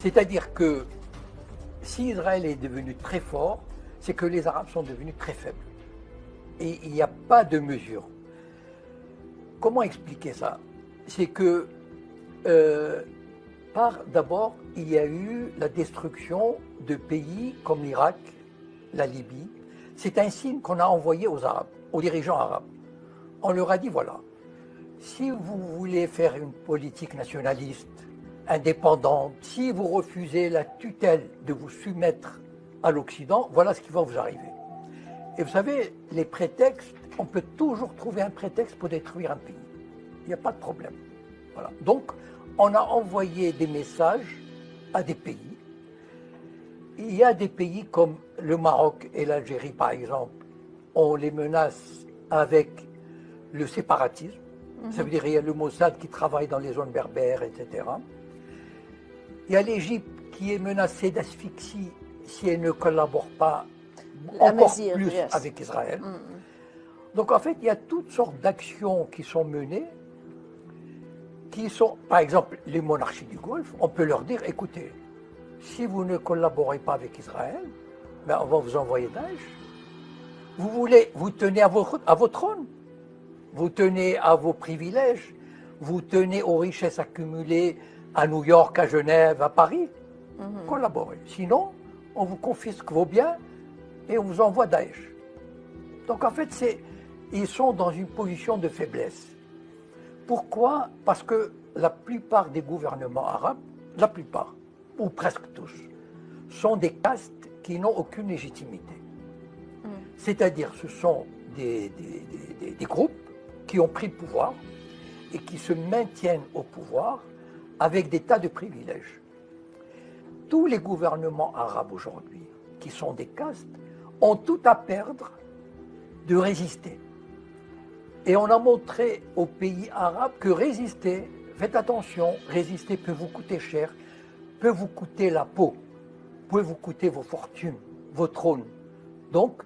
C'est-à-dire que si Israël est devenu très fort, c'est que les Arabes sont devenus très faibles. Et il n'y a pas de mesure. Comment expliquer ça? C'est que, d'abord, il y a eu la destruction de pays comme l'Irak, la Libye. C'est un signe qu'on a envoyé aux Arabes, aux dirigeants arabes. On leur a dit, voilà, si vous voulez faire une politique nationaliste, indépendante, si vous refusez la tutelle de vous soumettre à l'Occident, voilà ce qui va vous arriver. Et vous savez, les prétextes, on peut toujours trouver un prétexte pour détruire un pays. Il n'y a pas de problème. Voilà. Donc, on a envoyé des messages à des pays. Il y a des pays comme le Maroc et l'Algérie, par exemple, on les menace avec le séparatisme. Ça veut dire qu'il y a le Mossad qui travaille dans les zones berbères, etc. Il y a l'Égypte qui est menacée d'asphyxie si elle ne collabore pas encore plus avec Israël. Donc en fait, il y a toutes sortes d'actions qui sont menées, qui sont, par exemple, les monarchies du Golfe, on peut leur dire, écoutez, si vous ne collaborez pas avec Israël, ben on va vous envoyer Daesh. Vous tenez à vos trônes, vous tenez à vos privilèges, vous tenez aux richesses accumulées à New York, à Genève, à Paris, collaborez. Sinon, on vous confisque vos biens et on vous envoie Daesh. Donc en fait, ils sont dans une position de faiblesse. Pourquoi? Parce que la plupart des gouvernements arabes, la plupart, ou presque tous, sont des castes qui n'ont aucune légitimité. C'est-à-dire, ce sont des groupes qui ont pris le pouvoir et qui se maintiennent au pouvoir avec des tas de privilèges. Tous les gouvernements arabes aujourd'hui, qui sont des castes, ont tout à perdre de résister. Et on a montré aux pays arabes que résister, faites attention, résister peut vous coûter cher, peut vous coûter la peau, peut vous coûter vos fortunes, vos trônes. Donc,